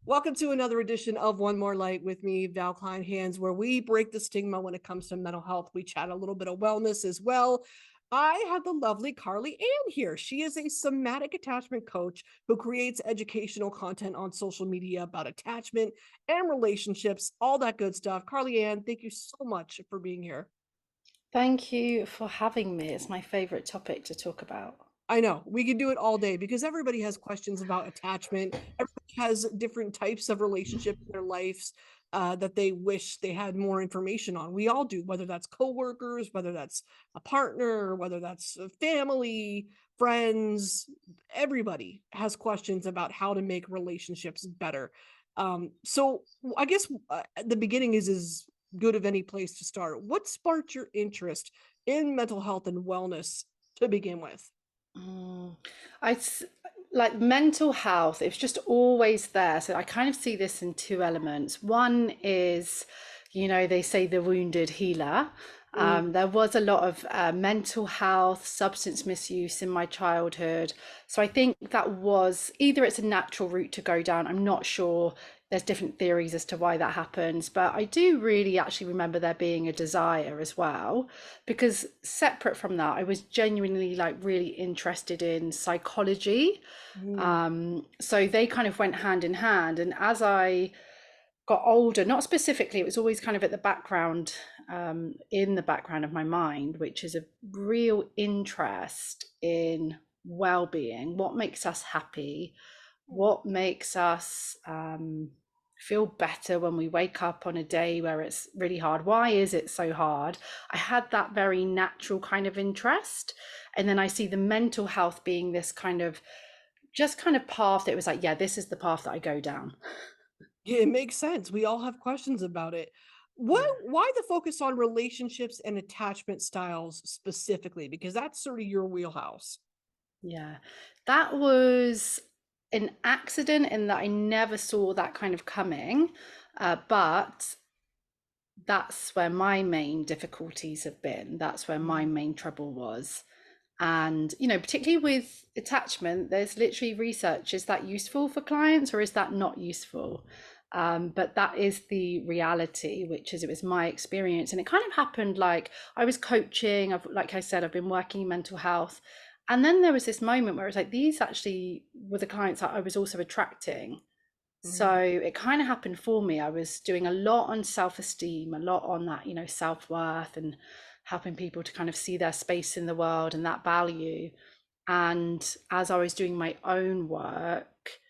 Welcome to another edition of One More Light with me, Val Kleinhans, where we break the stigma when it comes to mental health. We chat a little bit of wellness as well. I have the lovely Carly Ann here. She is a somatic attachment coach who creates educational content on social media about attachment and relationships, all that good stuff. Carly Ann, thank you so much for being here. Thank you for having me. It's my favorite topic to talk about. I know we could do it all day because everybody has questions about attachment. Everybody has different types of relationships in their lives that they wish they had more information on. We all do, whether that's coworkers, whether that's a partner, whether that's a family, friends. Everybody has questions about how to make relationships better. So I guess the beginning is as good of any place to start. What sparked your interest in mental health and wellness to begin with? Mm. Like mental health, it's just always there. So I kind of see this in two elements. One is, they say the wounded healer. Mm. There was a lot of mental health, substance misuse in my childhood. So I think that was either it's a natural route to go down. I'm not sure. There's different theories as to why that happens, but I do really actually remember there being a desire as well, because separate from that, I was genuinely like really interested in psychology. Mm. So they kind of went hand in hand. And as I got older, not specifically, it was always kind of at the background, in the background of my mind, which is a real interest in well-being, what makes us happy, what makes us feel better when we wake up on a day where it's really hard. Why is it so hard? I had that very natural kind of interest. And then I see the mental health being this kind of just kind of path that was like, yeah, this is the path that I go down. Yeah, it makes sense. We all have questions about it. What Yeah. why the focus on relationships and attachment styles specifically? Because that's sort of your wheelhouse. Yeah. That was an accident in that I never saw that kind of coming. But that's where my main difficulties have been. That's where my Mm. main trouble was. And, particularly with attachment, there's literally research. Is that useful for clients or is that not useful? But that is the reality, which is it was my experience. And it kind of happened like I was coaching. Like I said, I've been working in mental health. And then there was this moment where it was like, these actually were the clients that I was also attracting. So Mm. it kind of happened for me. I was doing a lot on self-esteem, a lot on that, self-worth and helping people to kind of see their space in the world and that value. And as I was doing my own work,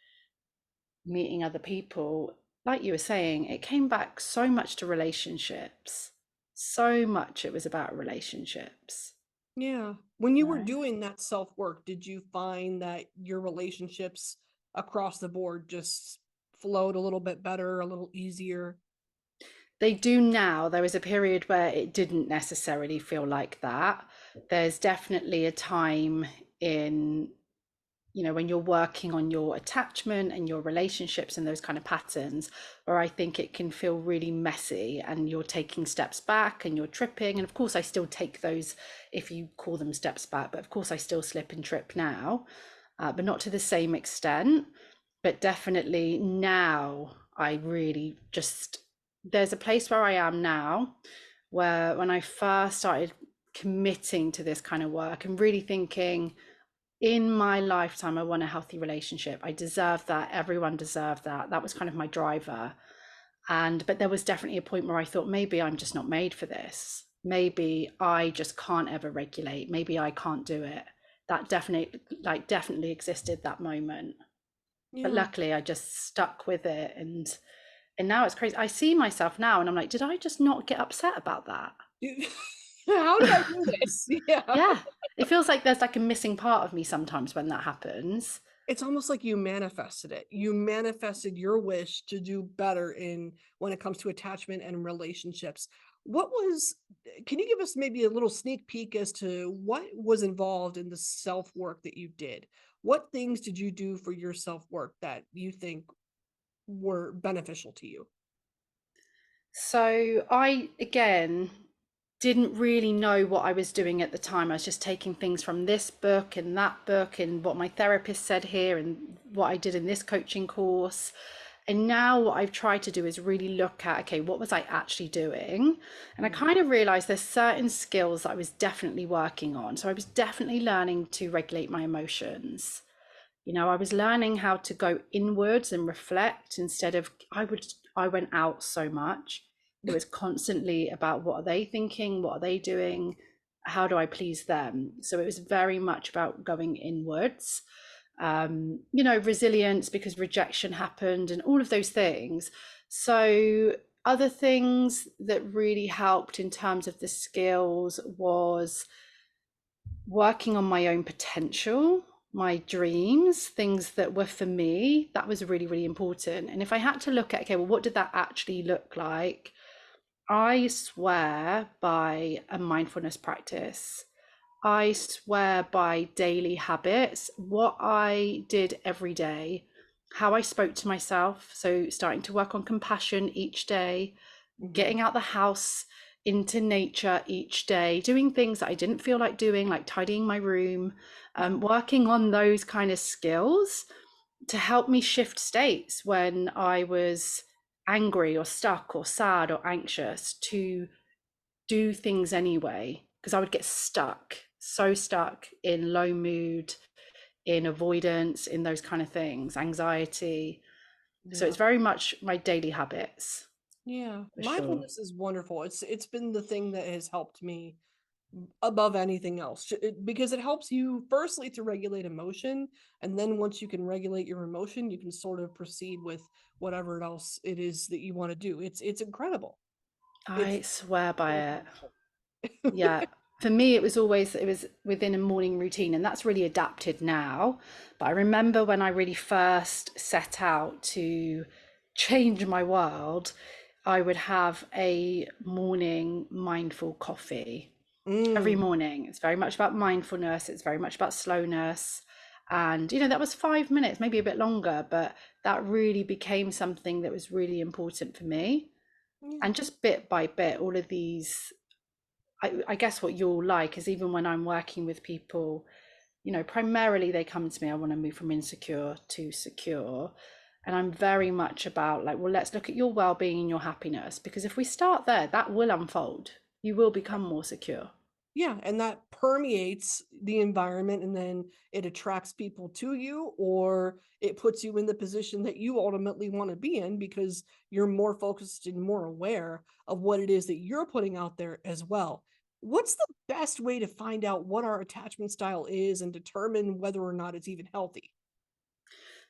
meeting other people, like you were saying, it came back so much to relationships. So much it was about relationships. Yeah. When you were Right. doing that self-work, did you find that your relationships across the board just flowed a little bit better, a little easier? They do now. There was a period where it didn't necessarily feel like that. There's definitely a time in, when you're working on your attachment and your relationships and those kind of patterns, where I think it can feel really messy and you're taking steps back and you're tripping. And of course, I still take those, if you call them steps back, but of course, I still slip and trip now, but not to the same extent. But definitely now, I really just, there's a place where I am now where when I first started committing to this kind of work and really thinking, in my lifetime, I want a healthy relationship. I deserve that. Everyone deserved that. That was kind of my driver. But there was definitely a point where I thought maybe I'm just not made for this. Maybe I just can't ever regulate. Maybe I can't do it. That definitely existed that moment. But Yeah. luckily I just stuck with it, and now it's crazy. I see myself now and I'm like, did I just not get upset about that? How did I do this? Yeah. Yeah. It feels like there's like a missing part of me sometimes when that happens. It's almost like you manifested it. You manifested your wish to do better in when it comes to attachment and relationships. What was Can you give us maybe a little sneak peek as to what was involved in the self-work that you did? What things did you do for your self-work that you think were beneficial to you? So I, again, didn't really know what I was doing at the time. I was just taking things from this book and that book and what my therapist said here and what I did in this coaching course. And now what I've tried to do is really look at, okay, what was I actually doing? And I Mm. kind of realized there's certain skills that I was definitely working on. So I was definitely learning to regulate my emotions. I was learning how to go inwards and reflect instead of I went out so much. It was constantly about what are they thinking, what are they doing, how do I please them? So it was very much about going inwards. Resilience because rejection happened and all of those things. So other things that really helped in terms of the skills was working on my own potential, my dreams, things that were for me. That was really, really important. And if I had to look at, okay, well, what did that actually look like? I swear by a mindfulness practice. I swear by daily habits, what I did every day, how I spoke to myself. So, starting to work on compassion each day, Mhm. getting out the house into nature each day, doing things that I didn't feel like doing, like tidying my room, working on those kind of skills to help me shift states when I was angry or stuck or sad or anxious to do things anyway, because I would get stuck, so stuck in low mood, in avoidance, in those kind of things, anxiety. So Yeah. it's very much my daily habits Yeah. for sure. Mindfulness is wonderful. It's been the thing that has helped me above anything else because it helps you firstly to regulate emotion, and then once you can regulate your emotion you can sort of proceed with whatever else it is that you want to do. It's incredible. It's I swear by it. wonderful. Yeah. For me, it was within a morning routine, and that's really adapted now. But I remember when I really first set out to change my world, I would have a morning mindful coffee every Mm, morning. It's very much about mindfulness, it's very much about slowness. And, that was 5 minutes, maybe a bit longer, but that really became something that was really important for me. yeah. And just bit by bit, all of these I guess what you'll like is even when I'm working with people, primarily they come to me, I want to move from insecure to secure. And I'm very much about like, well, let's look at your well-being and your happiness, because if we start there, that will unfold. You will become more secure. Yeah, and that permeates the environment and then it attracts people to you, or it puts you in the position that you ultimately want to be in because you're more focused and more aware of what it is that you're putting out there as well. What's the best way to find out what our attachment style is and determine whether or not it's even healthy?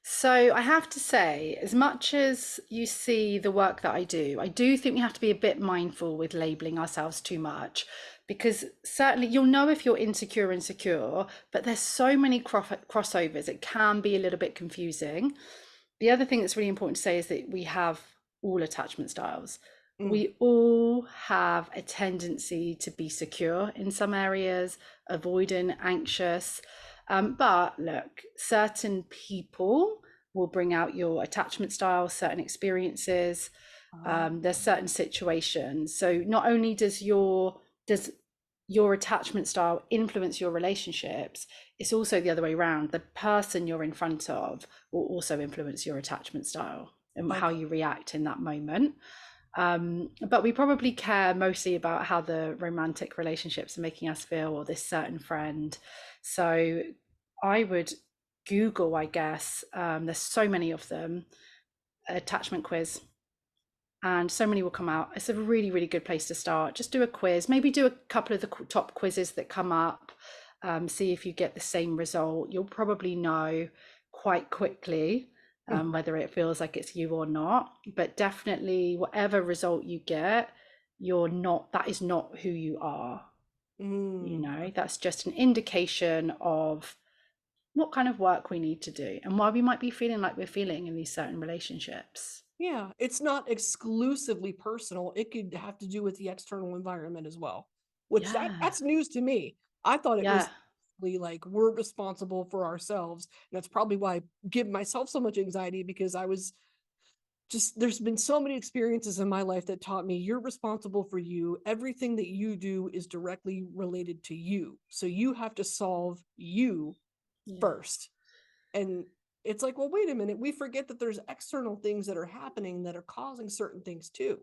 So I have to say, as much as you see the work that I do think we have to be a bit mindful with labeling ourselves too much, because certainly you'll know if you're insecure and secure, but there's so many crossovers, it can be a little bit confusing. The other thing that's really important to say is that we have all attachment styles. Mm, We all have a tendency to be secure in some areas, avoidant, anxious. But look, certain people will bring out your attachment style, certain experiences. uh, There's certain situations. So not only does your attachment style influence your relationships, it's also the other way around. The person you're in front of will also influence your attachment style and how okay. you react in that moment. But we probably care mostly about how the romantic relationships are making us feel, or this certain friend. So I would Google, I guess, there's so many of them, attachment quiz, and so many will come out. It's a really, really good place to start. Just do a quiz, maybe do a couple of the top quizzes that come up, see if you get the same result. You'll probably know quite quickly whether it feels like it's you or not. But definitely, whatever result you get, that is not who you are. Mm, That's just an indication of what kind of work we need to do and why we might be feeling like we're feeling in these certain relationships. yeah, it's not exclusively personal. It could have to do with the external environment as well, which Yeah. that's news to me. I thought it Yeah. was like we're responsible for ourselves. And that's probably why I give myself so much anxiety because I was just there's been so many experiences in my life that taught me you're responsible for you. Everything that you do is directly related to you. So you have to solve you Yeah. first. And it's like, well, wait a minute, we forget that there's external things that are happening that are causing certain things too.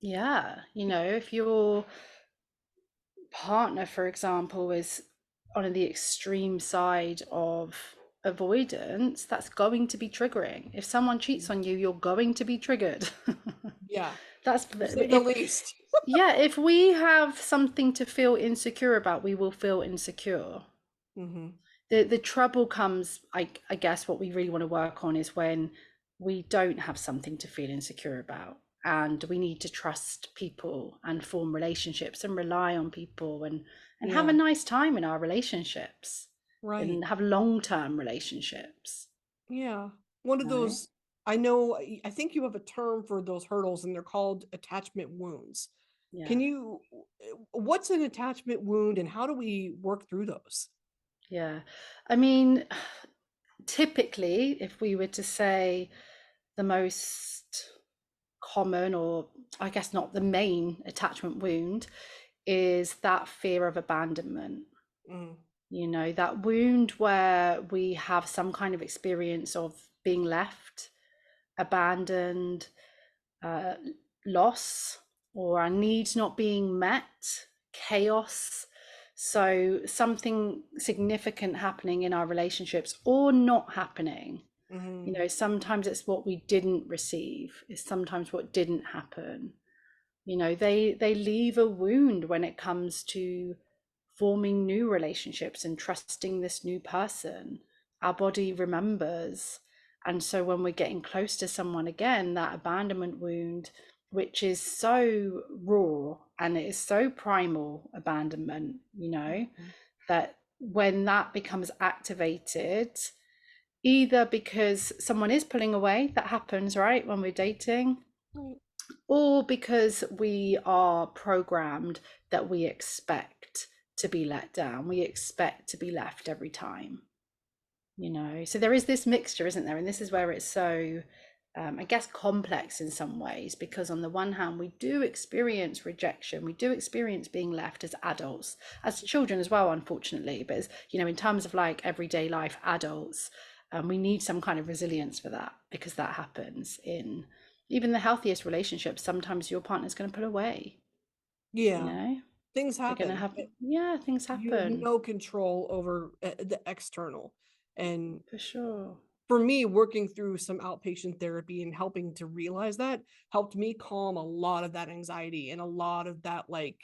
Yeah, if your partner, for example, is on the extreme side of avoidance, that's going to be triggering. If someone cheats on you, you're going to be triggered. Yeah, That's to say the if least. Yeah, if we have something to feel insecure about, we will feel insecure. Mm-hmm. The trouble comes, I guess what we really want to work on is when we don't have something to feel insecure about, and we need to trust people and form relationships and rely on people, and have a Yeah, nice time in our relationships right. and have long-term relationships, Yeah. One of you know? those, I know, I think you have a term for those hurdles and they're called attachment wounds. Yeah. Can you, what's an attachment wound and how do we work through those? Yeah. I mean, typically, if we were to say the most common, or I guess not the main attachment wound, is that fear of abandonment. Mm, That wound where we have some kind of experience of being left, abandoned, uh, loss, or our needs not being met, chaos. So, something significant happening in our relationships or not happening. mm, Sometimes it's what we didn't receive, it's sometimes what didn't happen. They leave a wound when it comes to forming new relationships and trusting this new person. Our body remembers. And so when we're getting close to someone again, that abandonment wound, which is so raw and it is so primal abandonment, mm, that when that becomes activated, either because someone is pulling away, that happens, right, when we're dating, right. or because we are programmed that we expect to be let down, we expect to be left every time. So there is this mixture, isn't there? And this is where it's so I guess complex in some ways, because on the one hand we do experience rejection, we do experience being left as adults, as children as well, unfortunately, but as in terms of like everyday life adults, we need some kind of resilience for that, because that happens in even the healthiest relationships. Sometimes your partner's going to pull away, you Yeah, know things they're going to happen. have, yeah, things You have happen, no control over the external. And for sure. for me, working through some outpatient therapy and helping to realize that helped me calm a lot of that anxiety and a lot of that like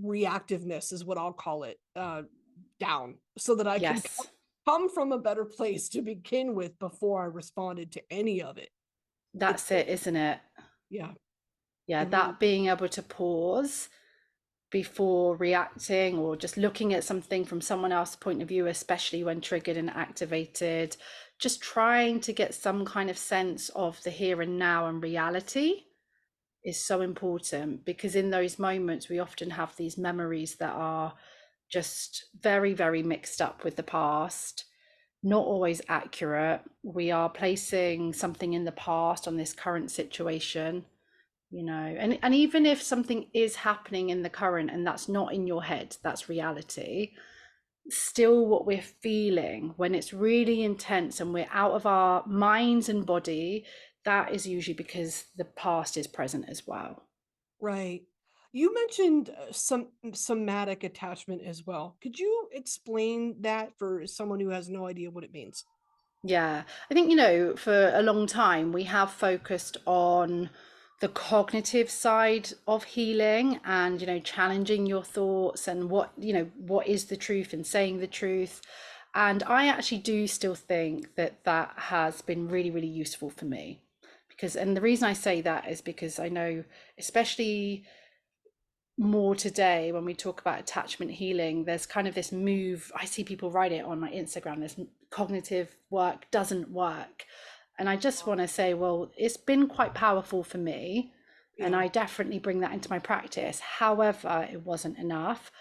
reactiveness is what I'll call it, down so that I can Yes, come from a better place to begin with before I responded to any of it. It's that's it, isn't it? yeah, Yeah, it really that being able to pause before reacting, or just looking at something from someone else's point of view, especially when triggered and activated, just trying to get some kind of sense of the here and now and reality is so important, because in those moments we often have these memories that are just very, very mixed up with the past, not always accurate. We are placing something in the past on this current situation, and even if something is happening in the current and that's not in your head, that's reality, still what we're feeling when it's really intense and we're out of our minds and body, that is usually because the past is present as well. right. You mentioned some somatic attachment as well. Could you explain that for someone who has no idea what it means? Yeah, I think, for a long time we have focused on the cognitive side of healing, and, challenging your thoughts and what is the truth and saying the truth. And I actually do still think that that has been really, really useful for me, because, and the reason I say that is because I know, especially more today when we talk about attachment healing, there's kind of this move, I see people write it on my Instagram, this cognitive work doesn't work. And I just want to say, well, it's been quite powerful for me, and Yeah, I definitely bring that into my practice. However, it wasn't enough.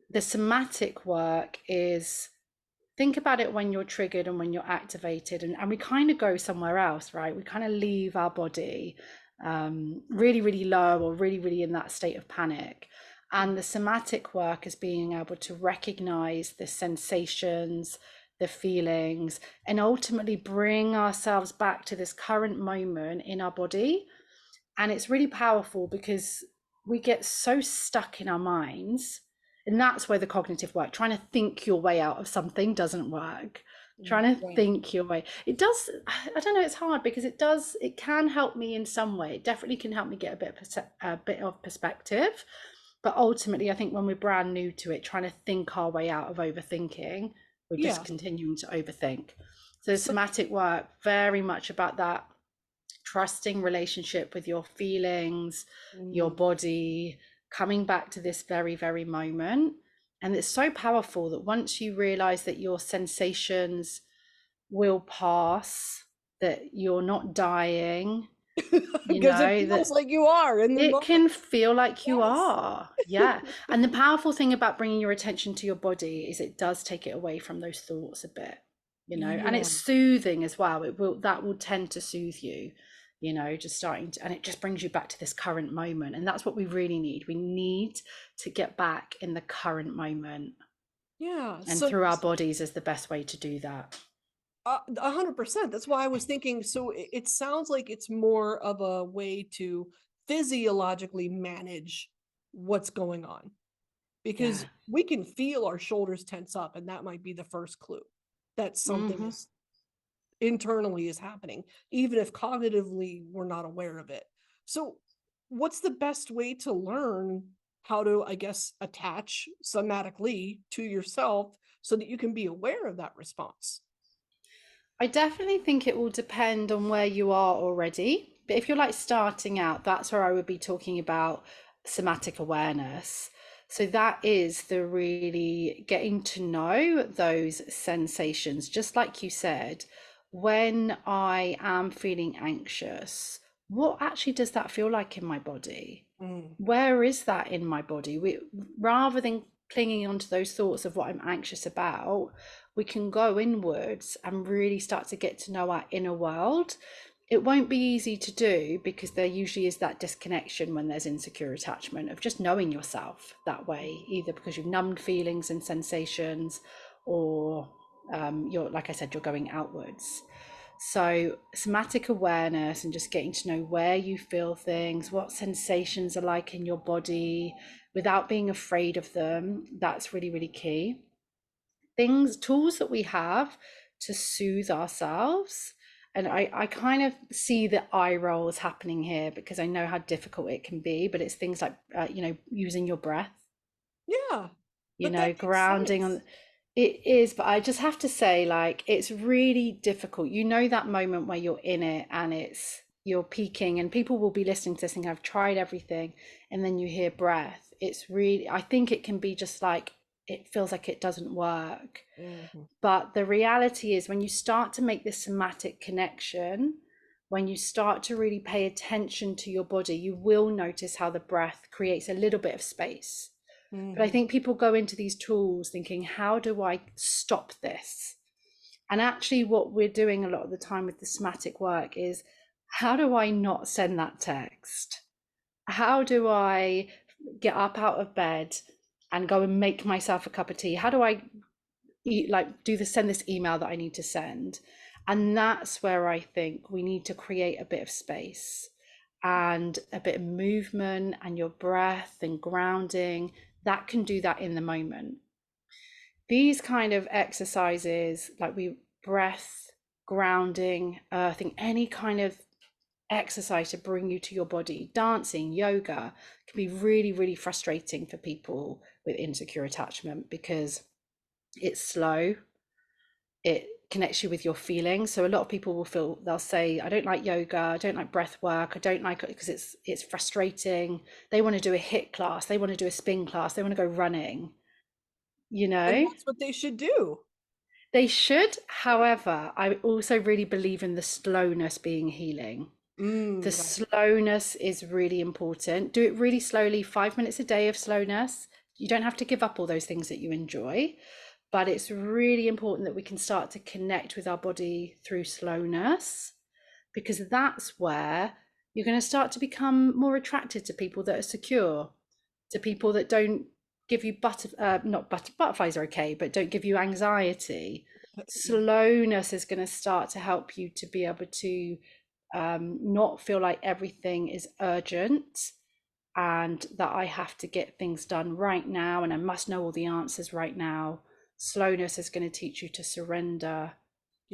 The somatic work is, think about it when you're triggered and when you're activated, and we kind of go somewhere else, right? We kind of leave our body, really, really low, or really, really in that state of panic. And the somatic work is being able to recognize the sensations, the feelings, and ultimately bring ourselves back to this current moment in our body. And it's really powerful because we get so stuck in our minds. And that's where the cognitive work, trying to think your way out of something, doesn't work. Trying to Right. think your way. It does, I don't know, it's hard because it can help me in some way. It definitely can help me get a bit of perspective. But ultimately, I think when we're brand new to it, trying to think our way out of overthinking, we're just Yeah. continuing to overthink. So So, somatic work, very much about that trusting relationship with your feelings, your mm, body, coming back to this very, very moment. And it's so powerful that once you realize that your sensations will pass, that you're not dying, you because it know, feels that like you are in the it moment. can feel like you Yes. are. Yeah. And the powerful thing about bringing your attention to your body is it does take it away from those thoughts a bit, and Yeah. it's soothing as well. That will tend to soothe you, just starting to, and it just brings you back to this current moment. And that's what we really need. We need to get back in the current moment. Yeah. And So through our bodies is the best way to do that. 100%. That's why I was thinking. So it sounds like it's more of a way to physiologically manage what's going on, because Yeah. we can feel our shoulders tense up, and that might be the first clue that something Mm-hmm. is internally is happening, even if cognitively we're not aware of it. So, what's the best way to learn how to, I guess, attach somatically to yourself so that you can be aware of that response? I definitely think it will depend on where you are already. But if you're like starting out, that's where I would be talking about somatic awareness. So that is the really getting to know those sensations. Just like you said, when I am feeling anxious, what actually does that feel like in my body? Mm, Where is that in my body? Rather than clinging onto those thoughts of what I'm anxious about, we can go inwards and really start to get to know our inner world. It won't be easy to do because there usually is that disconnection when there's insecure attachment of just knowing yourself that way, either because you've numbed feelings and sensations, or you're, like I said, you're going outwards. So, somatic awareness and just getting to know where you feel things, what sensations are like in your body without being afraid of them, that's really, really key. Tools that we have to soothe ourselves. And I kind of see the eye rolls happening here because I know how difficult it can be, but it's things like, using your breath, yeah, but that makes grounding sense. on. It is, but I just have to say, like, it's really difficult. That moment where you're in it and you're peaking, and people will be listening to this and I've tried everything, and then you hear breath. It's really, I think it can be just like, it feels like it doesn't work. Mhm. But the reality is, when you start to make this somatic connection, when you start to really pay attention to your body, you will notice how the breath creates a little bit of space. But I Mhm. think people go into these tools thinking, how do I stop this? And actually, what we're doing a lot of the time with the somatic work is, how do I not send that text? How do I get up out of bed and go and make myself a cup of tea? How do I send this email that I need to send? And that's where I think we need to create a bit of space and a bit of movement, and your breath and grounding that can do that in the moment. These kind of exercises, like breath, grounding, earthing, any kind of exercise to bring you to your body, dancing, yoga, can be really, really frustrating for people with insecure attachment because it's slow, it connects you with your feelings. So a lot of people they'll say, I don't like yoga, I don't like breath work, I don't like it because it's frustrating. They want to do a HIIT class, they want to do a spin class, they want to go running, you And know that's what they should do. they should. However, I also really believe in the slowness being healing. The Right. slowness is really important. Do it really slowly, 5 minutes a day of slowness. You don't have to give up all those things that you enjoy, but it's really important that we can start to connect with our body through slowness, because that's where you're going to start to become more attracted to people that are secure, to people that don't give you not butterflies are okay, but don't give you anxiety. Yeah. Slowness is going to start to help you to be able to not feel like everything is urgent and that I have to get things done right now and I must know all the answers right now. Slowness is going to teach you to surrender,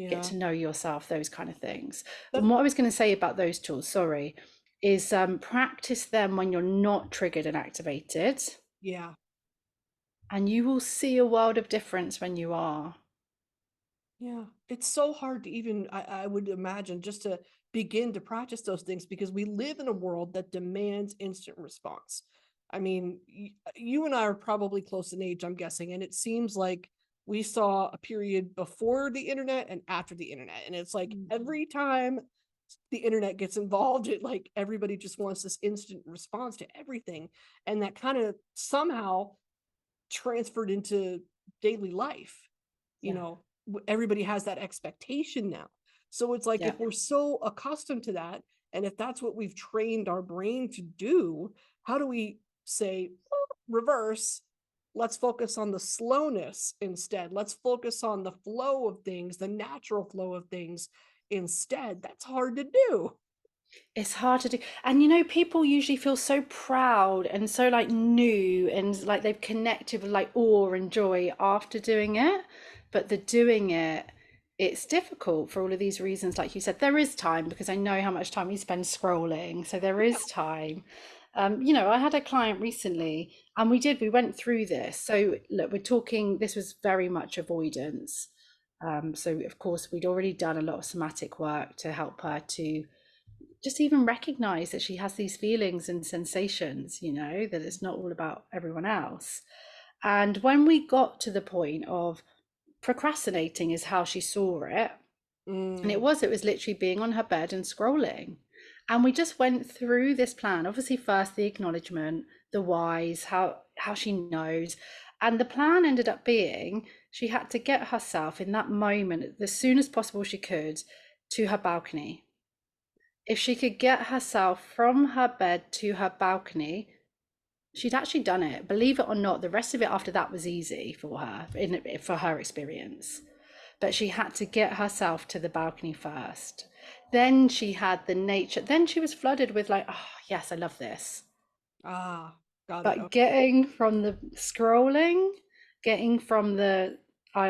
get Yeah. to know yourself, those kind of things. That, And what I was going to say about those tools, sorry, is practice them when you're not triggered and activated, yeah. and you will see a world of difference when you are. Yeah, it's so hard to even, I would imagine, just to begin to practice those things because we live in a world that demands instant response. I mean, you and I are probably close in age, I'm guessing, and it seems like we saw a period before the internet and after the internet. And it's like every time the internet gets involved, it like everybody just wants this instant response to everything. And that kind of somehow transferred into daily life. You Yeah, know, everybody has that expectation now. So it's like yeah. if we're so accustomed to that, and if that's what we've trained our brain to do, how do we say, "Oh, reverse, let's focus on the slowness instead. Let's focus on the flow of things, the natural flow of things instead." That's hard to do. It's hard to do. And you know, people usually feel so proud and so like new and like they've connected with like awe and joy after doing it. But the doing it, it's difficult for all of these reasons. Like you said, there is time because I know how much time you spend scrolling. So there Yeah. is time. I had a client recently and we went through this. So look, we're talking, this was very much avoidance. So of course, we'd already done a lot of somatic work to help her to just even recognize that she has these feelings and sensations, that it's not all about everyone else. And when we got to the point of procrastinating, is how she saw it. And Mm, it was literally being on her bed and scrolling. And we just went through this plan. Obviously, first the acknowledgement, the whys, how she knows. And the plan ended up being she had to get herself in that moment, as soon as possible she could, to her balcony. If she could get herself from her bed to her balcony, she'd actually done it. Believe it or not, the rest of it after that was easy for her, for her experience. But she had to get herself to the balcony first. Then she had the nature. Then she was flooded with like, oh yes, I love this. ah, got it. But Okay. getting from the scrolling, getting from the,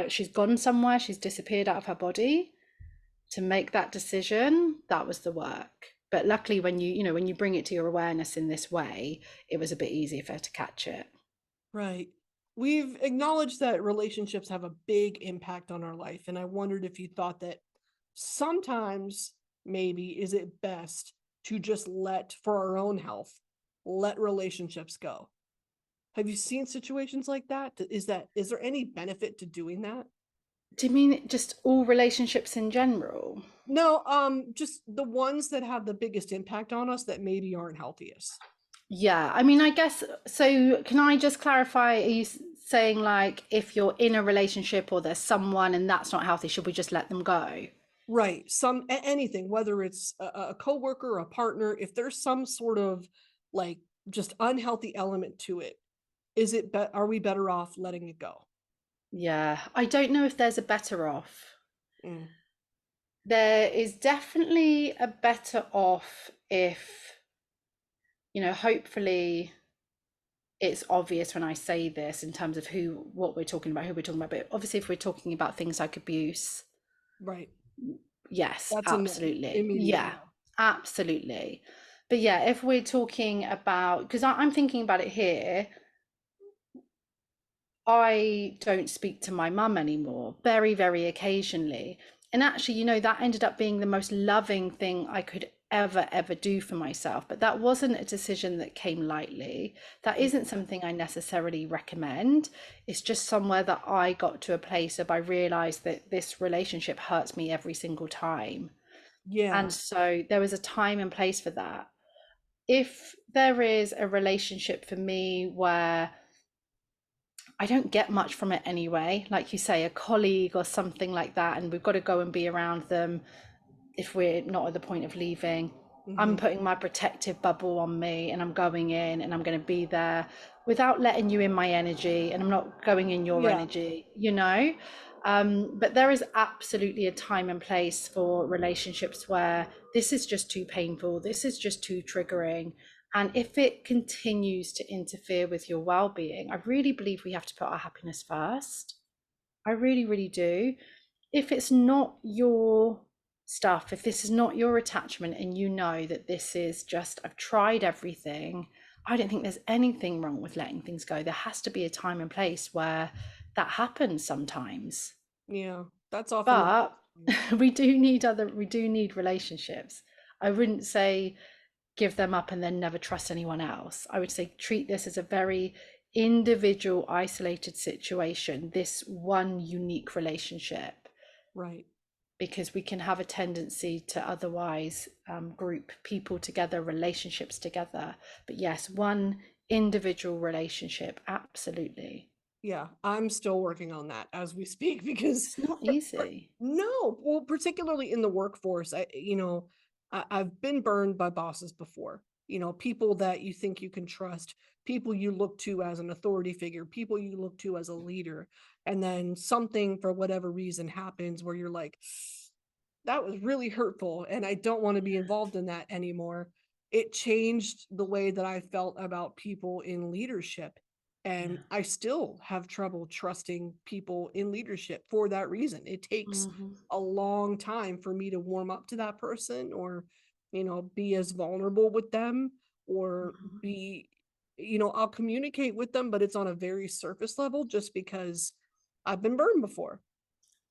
she's gone somewhere, she's disappeared out of her body, to make that decision, that was the work. But luckily, when when you bring it to your awareness in this way, it was a bit easier for her to catch it. Right. We've acknowledged that relationships have a big impact on our life. And I wondered if you thought that sometimes maybe is it best to just let, for our own health, let relationships go. Have you seen situations like that? Is there any benefit to doing that? Do you mean just all relationships in general? No, just the ones that have the biggest impact on us that maybe aren't healthiest. Yeah, I mean, I guess so. Can I just clarify? Are you saying like if you're in a relationship or there's someone and that's not healthy, should we just let them go? Right. Anything, whether it's a coworker, a partner, if there's some sort of like just unhealthy element to it, are we better off letting it go? Yeah, I don't know if there's a better off. Mm, There is definitely a better off if, hopefully it's obvious when I say this in terms of what we're talking about, who we're talking about. But obviously, if we're talking about things like abuse, right. yes, That's a no. absolutely. Immediate Yeah, no. absolutely. But yeah, if we're talking about, because I'm thinking about it here, I don't speak to my mum anymore, very, very occasionally. And actually, that ended up being the most loving thing I could ever, ever do for myself. But that wasn't a decision that came lightly. That Mm, isn't something I necessarily recommend. It's just somewhere that I got to a place of I realized that this relationship hurts me every single time. yeah. And so there was a time and place for that. If there is a relationship for me where I don't get much from it anyway. Like you say, a colleague or something like that, and we've got to go and be around them if we're not at the point of leaving. I'm Hmm. putting my protective bubble on me and I'm going in and I'm going to be there without letting you in my energy and I'm not going in your Yeah. energy, you know? But there is absolutely a time and place for relationships where this is just too painful, this is just too triggering. And if it continues to interfere with your well-being, I really believe we have to put our happiness first. I really, really do. If it's not your stuff, if this is not your attachment, and you know that this is just, I've tried everything, I don't think there's anything wrong with letting things go. There has to be a time and place where that happens sometimes. Yeah, that's often the But case. we do need relationships. I wouldn't say give them up and then never trust anyone else. I would say treat this as a very individual, isolated situation, this one unique relationship, Right. because we can have a tendency to otherwise group people together, relationships together. But yes, one individual relationship, absolutely. Yeah, I'm still working on that as we speak because It's not easy. no, well, particularly in the workforce, I've been burned by bosses before. People that you think you can trust, people you look to as an authority figure, people you look to as a leader, and then something for whatever reason happens where you're like, that was really hurtful and I don't want to be involved in that anymore. It changed the way that I felt about people in leadership. And Yeah. I still have trouble trusting people in leadership for that reason. It takes Hmm. a long time for me to warm up to that person or, be as vulnerable with them or Hmm. be, I'll communicate with them, but it's on a very surface level just because I've been burned before.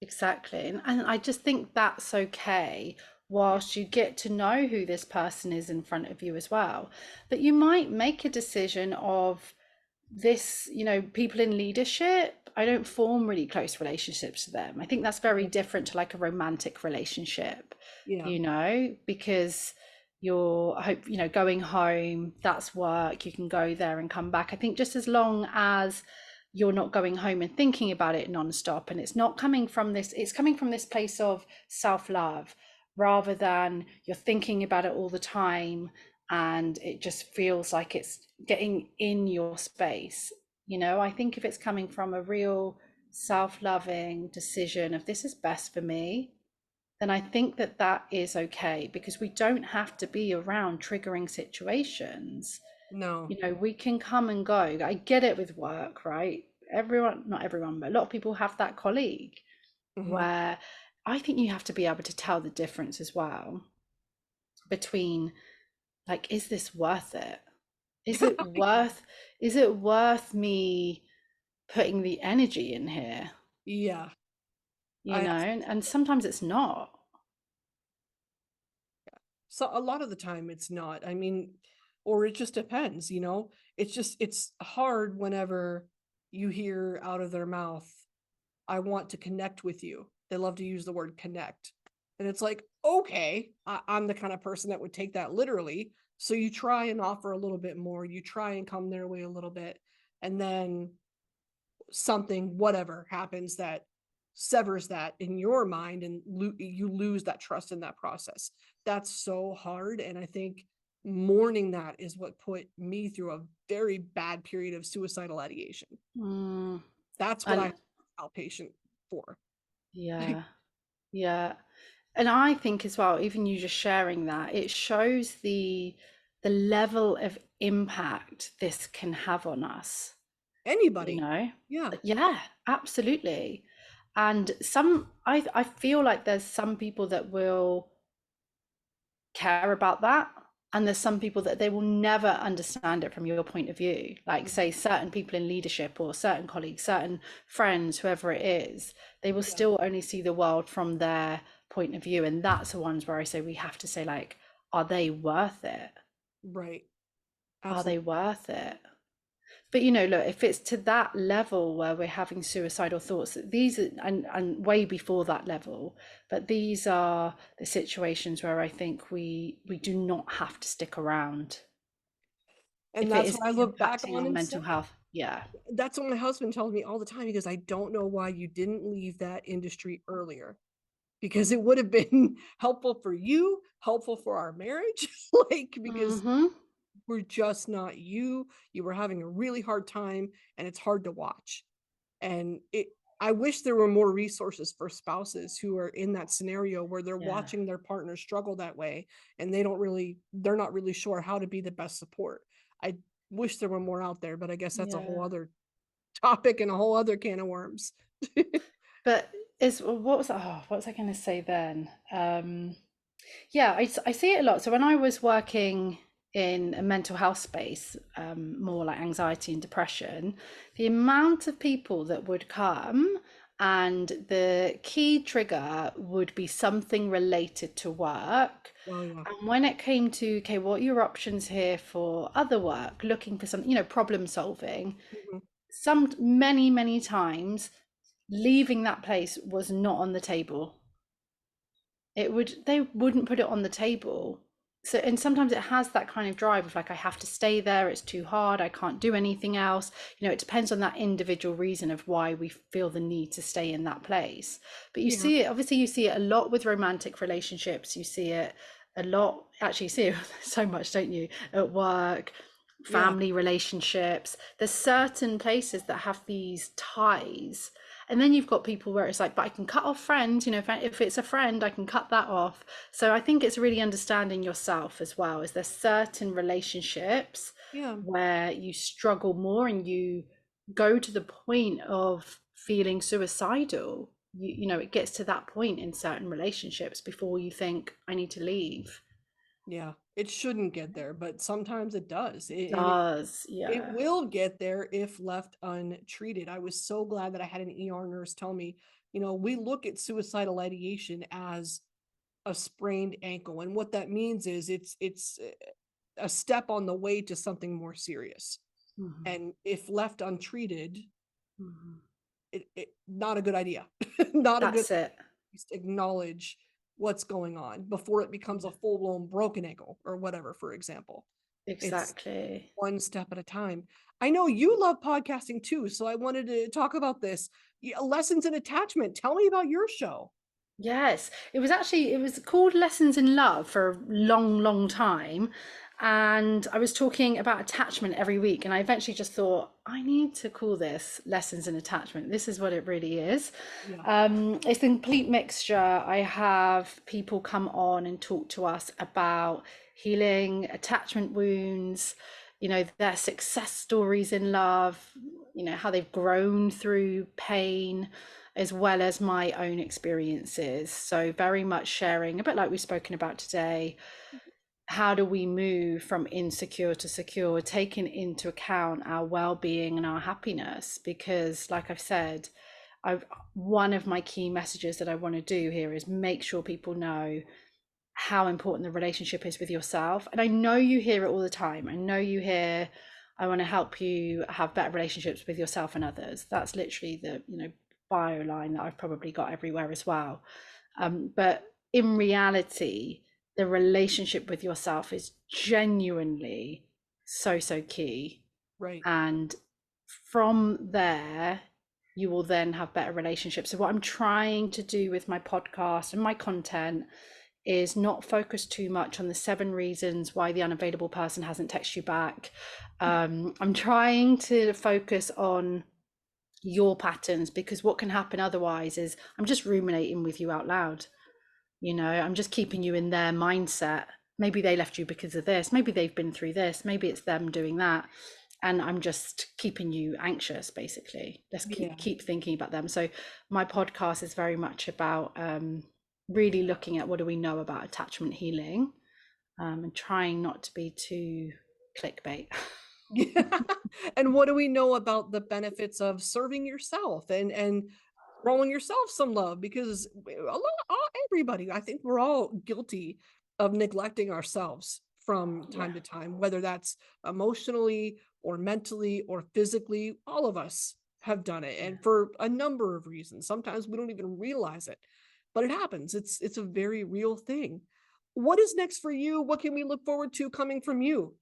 Exactly. And I just think that's okay Yeah. whilst you get to know who this person is in front of you as well. But you might make a decision of this, people in leadership, I don't form really close relationships with them. I think that's very different to like a romantic relationship, Yeah. because you're, I hope, going home, that's work, you can go there and come back. I think just as long as you're not going home and thinking about it nonstop, and it's coming from this place of self-love rather than you're thinking about it all the time and it just feels like it's getting in your space. I think if it's coming from a real self-loving decision of this is best for me, then I think that that is okay, because we don't have to be around triggering situations. No. We can come and go. I get it with work, right? Everyone, not everyone, but a lot of people have that colleague Mhm. where I think you have to be able to tell the difference as well between, like, is this worth it? Is it worth me putting the energy in here? Yeah. I And sometimes it's not. So a lot of the time it's not. I mean, or it just depends, it's hard whenever you hear out of their mouth, I want to connect with you. They love to use the word connect. And it's like, okay, I'm the kind of person that would take that literally. So you try and offer a little bit more, you try and come their way a little bit, and then something, whatever happens that severs that in your mind and you lose that trust in that process. That's so hard. And I think mourning that is what put me through a very bad period of suicidal ideation. Mm, That's what I and outpatient for. yeah, yeah. And I think as well, even you just sharing that, it shows the level of impact this can have on us, you Anybody. know? Yeah. Yeah, absolutely. And I feel like there's some people that will care about that, and there's some people that they will never understand it from your point of view, like say certain people in leadership or certain colleagues, certain friends, whoever it is, they will Yeah. still only see the world from their point of view. And that's the ones where I say we have to say, like, are they worth it? Right. Are Absolutely. they worth it? But look, if it's to that level where we're having suicidal thoughts, these are, and way before that level, but these are the situations where I think we do not have to stick around And if it that's is what I look back impacting on our and say. mental health. Yeah. That's what my husband tells me all the time. He goes, I don't know why you didn't leave that industry earlier because it would have been helpful for you, helpful for our marriage. Like, because Mm-hmm. we're just not you. You were having a really hard time and it's hard to watch. And I wish there were more resources for spouses who are in that scenario where they're Yeah. watching their partner struggle that way and they're not really sure how to be the best support. I wish there were more out there, but I guess that's a Yeah. whole other topic and a whole other can of worms. But is what was I going to say then? Yeah, I see it a lot. So when I was working in a mental health space, more like anxiety and depression, the amount of people that would come and the key trigger would be something related to work. Oh yeah. And when it came to, okay, what are your options here for other work, looking for some, problem solving, Mhm. many times leaving that place was not on the table. They wouldn't put it on the table. So, and sometimes it has that kind of drive of like, I have to stay there, it's too hard, I can't do anything else. It depends on that individual reason of why we feel the need to stay in that place. But you Yeah. see it, obviously you see it a lot with romantic relationships, you see it a lot, actually you see it so much, don't you, at work, Yeah. family relationships. There's certain places that have these ties, and then you've got people where it's like, but I can cut off friends, if it's a friend, I can cut that off. So I think it's really understanding yourself as well. Is there certain relationships Yeah. where you struggle more and you go to the point of feeling suicidal? It gets to that point in certain relationships before you think, I need to leave. Yeah. It shouldn't get there, but sometimes it does. And Does, it yeah. will get there if left untreated. I was so glad that I had an ER nurse tell me, we look at suicidal ideation as a sprained ankle. And what that means is it's a step on the way to something more serious. Mhm. And if left untreated, Mhm. it not a good idea. Not a good That's it. acknowledge what's going on before it becomes a Yeah, full-blown broken ankle or whatever, for example. It's exactly. one step at a time. I know you love podcasting too, so I wanted to talk about this. Lessons in Attachment. Tell me about your show. Yes, it was called Lessons in Love for a long time. And I was talking about attachment every week. And I eventually just thought, I need to call this Lessons in Attachment. This is what it really is. Yeah. It's a complete mixture. I have people come on and talk to us about healing attachment wounds, their success stories in love, how they've grown through pain, as well as my own experiences. So, very much sharing, a bit like we've spoken about today. How do we move from insecure to secure, taking into account our well-being and our happiness? Because, like I've said, one of my key messages that I want to do here is make sure people know how important the relationship is with yourself. And I know you hear it all the time. I know you hear, I want to help you have better relationships with yourself and others. That's literally the bio line that I've probably got everywhere as well. But in reality, the relationship with yourself is genuinely so key. Right. And from there, you will then have better relationships. So what I'm trying to do with my podcast and my content is not focus too much on the 7 reasons why the unavailable person hasn't texted you back. I'm trying to focus on your patterns, because what can happen otherwise is I'm just ruminating with you out loud. I'm just keeping you in their mindset. Maybe they left you because of this, maybe they've been through this, maybe it's them doing that, and I'm just keeping you anxious, basically. Let's Yeah. keep thinking about them. So my podcast is very much about really looking at what do we know about attachment healing, and trying not to be too clickbait. Yeah. And what do we know about the benefits of serving yourself and throwing yourself some love? Because everybody, I think we're all guilty of neglecting ourselves from Yeah, time to time, whether that's emotionally or mentally or physically. All of us have done it, yeah. and for a number of reasons. Sometimes we don't even realize it, but it happens. It's a very real thing. What is next for you? What can we look forward to coming from you?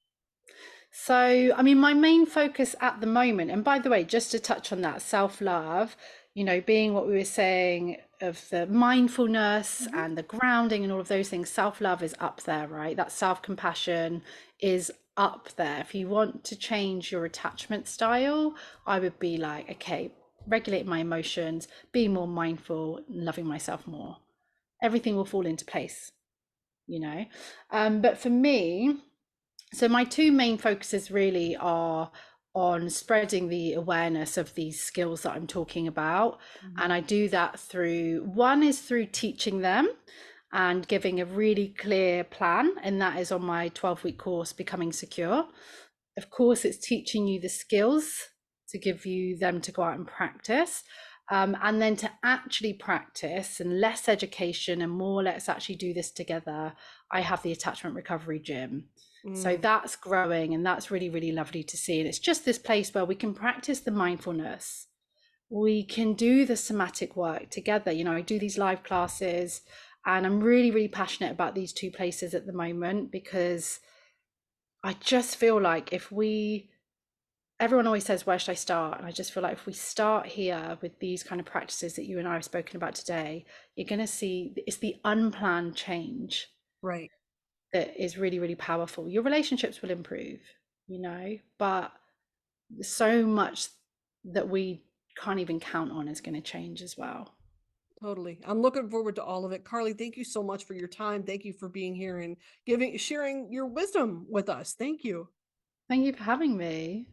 So, I mean, my main focus at the moment, and by the way, just to touch on that, self-love, being what we were saying of the mindfulness Mhm. and the grounding and all of those things, self-love is up there, right? That self-compassion is up there. If you want to change your attachment style, I would be like, okay, regulating my emotions, being more mindful, loving myself more. Everything will fall into place, you know. But for me, so my two main focuses really are on spreading the awareness of these skills that I'm talking about. And Mhm. I do that through, one is through teaching them and giving a really clear plan, and that is on my 12-week course, Becoming Secure. Of course, it's teaching you the skills to give you them to go out and practice. And then to actually practice and less education and more, let's actually do this together. I have the attachment recovery gym. So Mm, that's growing, and that's really, really lovely to see. And it's just this place where we can practice the mindfulness. We can do the somatic work together. You know, I do these live classes, and I'm really, really passionate about these two places at the moment because I just feel like if we, everyone always says, where should I start? And I just feel like if we start here with these kind of practices that you and I have spoken about today, you're going to see it's the unplanned change right. that is really, really powerful. Your relationships will improve, you know, but so much that we can't even count on is going to change as well. Totally. I'm looking forward to all of it. Carly, thank you so much for your time. Thank you for being here and sharing your wisdom with us. Thank you. Thank you for having me.